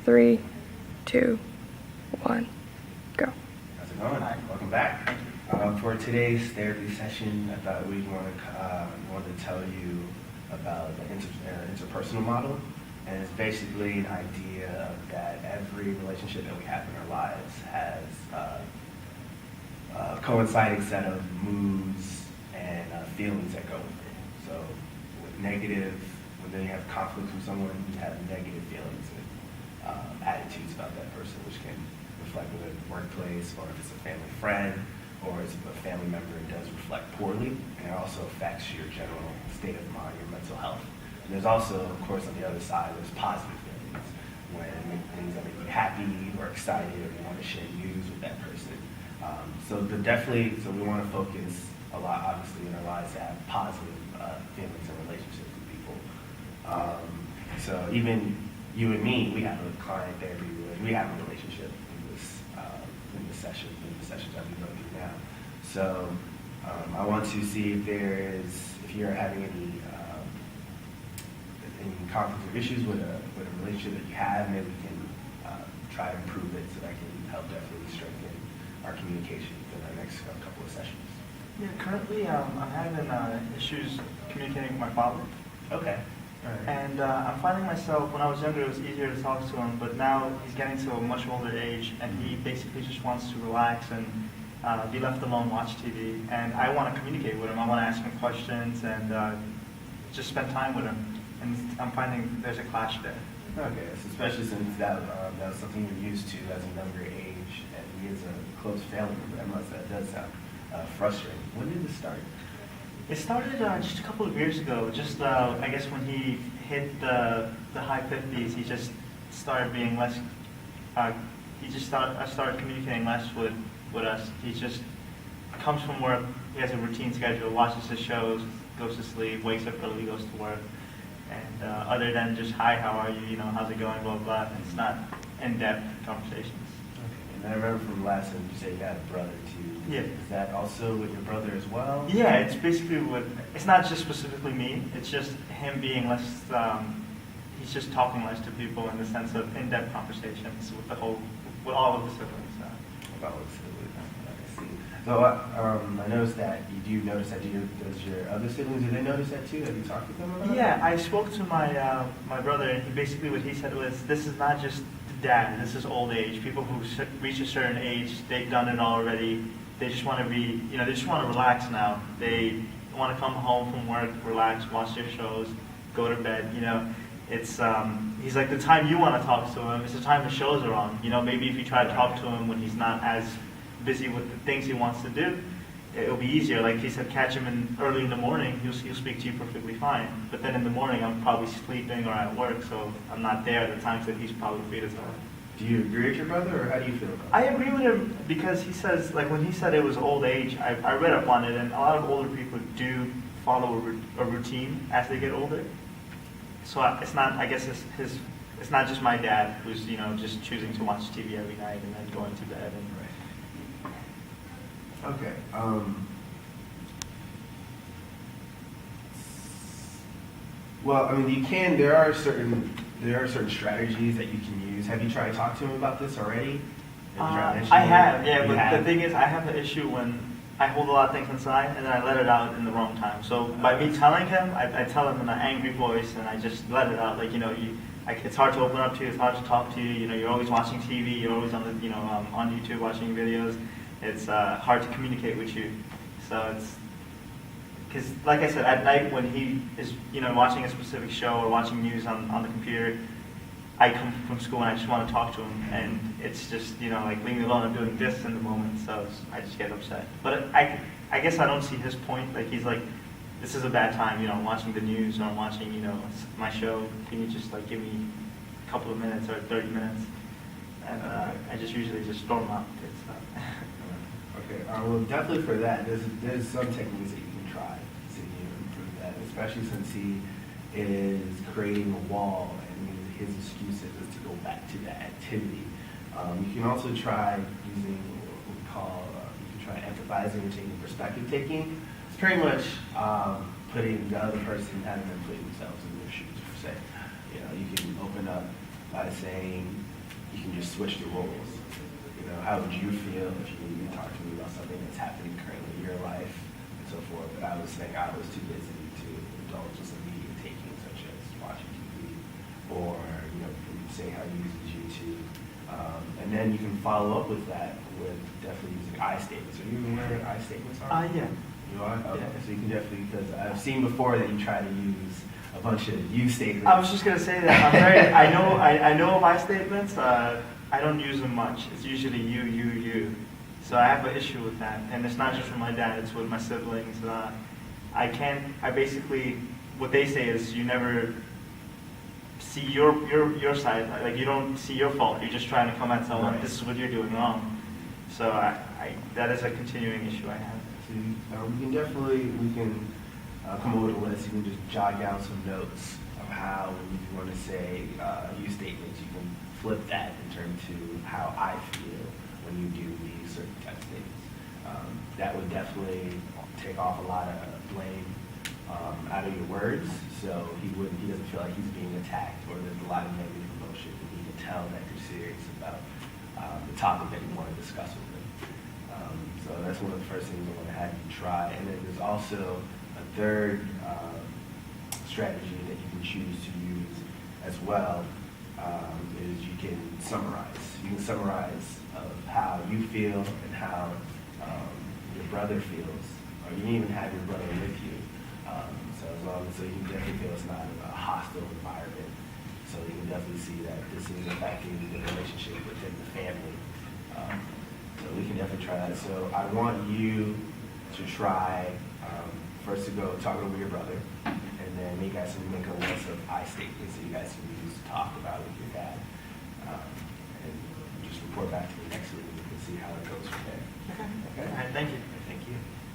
3, 2, 1, go. How's it going? Welcome back. For today's therapy session, I thought we'd want to tell you about the interpersonal model. And it's basically an idea that every relationship that we have in our lives has a coinciding set of moods and feelings that go with it. So with negative, when then you have conflict with someone, you have negative feelings and attitudes about that person, which can reflect in the workplace, or if it's a family friend, or it's a family member, it does reflect poorly, and it also affects your general state of mind, your mental health. And there's also, of course, on the other side, there's positive feelings, when things that make you happy or excited, or you want to share news with that person. So we want to focus a lot, obviously, in our lives to have positive feelings and relationships with people. So even you and me, we have a client therapy, we have a relationship in the sessions that we go through now. So I want to see if you're having any conflicts or issues with a relationship that you have, maybe we can try to improve it so that can help definitely strengthen our communication in our next couple of sessions. Yeah, currently I'm having issues communicating with my father. Okay. All right. And I'm finding myself, when I was younger, it was easier to talk to him, but now he's getting to a much older age, and he basically just wants to relax and be left alone, watch TV. And I want to communicate with him. I want to ask him questions and just spend time with him. And I'm finding there's a clash there. Okay, so especially since that was something you're used to as a younger age, and he is a close family member, that does sound frustrating. When did this start? It started just a couple of years ago. Just I guess when he hit the high 50s, he just started being less. I started communicating less with us. He just comes from work. He has a routine schedule, watches his shows, goes to sleep, wakes up early, goes to work. And other than just, hi, how are you, how's it going, blah, blah, it's not in-depth conversations. Okay. And I remember from last time you said you had a brother too. Yeah. Is that also with your brother as well? Yeah, it's basically it's not just specifically me, it's just him being less, he's just talking less to people in the sense of in-depth conversations with all of the siblings. About all the siblings. I see. So I noticed that you do notice that. Does your other siblings, do they notice that too? Have you talked to them about Yeah, that? I spoke to my brother, and what he said was, this is not just dad, this is old age. People who reach a certain age, they've done it already. They just want to they just want to relax now. They want to come home from work, relax, watch their shows, go to bed. It's he's like, the time you want to talk to him is the time the shows are on. Maybe if you try to talk to him when he's not as busy with the things he wants to do, it'll be easier. Like he said, catch him early in the morning, he'll speak to you perfectly fine. But then in the morning, I'm probably sleeping or at work, so I'm not there at the times that he's probably free to talk. Do you agree with your brother, or how do you feel about it? I agree with him because he says, like when he said it was old age, I read up on it, and a lot of older people do follow a routine as they get older. So it's not, I guess it's not just my dad who's just choosing to watch TV every night and then going to bed. Okay. Well, I mean, there are certain strategies that you can use. Have you tried to talk to him about this already? I have, yeah, but the thing is, I have the issue when I hold a lot of things inside and then I let it out in the wrong time. So by me telling him, I tell him in an angry voice and I just let it out. Like, it's hard to open up to you, it's hard to talk to you. You're always watching TV, you're always on YouTube watching videos. It's hard to communicate with you. So it's, because like I said, at night when he is, watching a specific show or watching news on the computer, I come from school and I just want to talk to him, and it's just, like, leave me alone, I'm doing this in the moment, so I just get upset. But I guess I don't see his point. Like, he's like, this is a bad time, I'm watching the news or I'm watching, my show. Can you just, like, give me a couple of minutes or 30 minutes? And I just usually just storm out. Okay, well, definitely for that, there's some techniques that you can try to improve that, especially since he is creating a wall, and his excuse is to go back to that activity. You can also try using what we call, you can try empathizing or taking perspective taking. It's pretty much putting the other person, having them put themselves in their shoes, per se. You can open up by saying you can just switch the roles. You know, how would you feel if you needed to talk to me about something that's happening currently in your life and so forth? But I was saying I was too busy to indulge in some media taking, such as watching TV, or you know, say how he uses YouTube. And then you can follow up with that with definitely using I statements. Are you aware what I statements are? Yeah. You are? Okay. Yeah. So you can definitely, because I've seen before that you try to use a bunch of you statements. I was just gonna say that I'm very. I know of I statements. I don't use them much. It's usually you. So I have an issue with that, and it's not just with my dad. It's with my siblings. I basically, what they say is you never see your side. Like you don't see your fault. You're just trying to come at someone. Right. This is what you're doing wrong. So that is a continuing issue I have. We can come up with a list. You can just jot down some notes of how, when you want to say you statements, you can flip that in terms to how I feel when you do these certain type of statements. That would definitely take off a lot of blame out of your words, so he doesn't feel like he's being attacked or there's a lot of negative emotion. And he can tell that you're serious about the topic that you want to discuss with him. So that's one of the first things I want to have you try. And then there's also a third strategy that you can choose to use as well, is you can summarize. You can summarize of how you feel and how your brother feels, or you can even have your brother with you. So you can definitely feel it's not a hostile environment. So you can definitely see that this is affecting the relationship within the family. So we can definitely try that. So I want you to try first to go talk over your brother, and then you guys can make a list of I statements that you guys can use to talk about with your dad, and just report back to me next week, and we can see how it goes from there. Okay.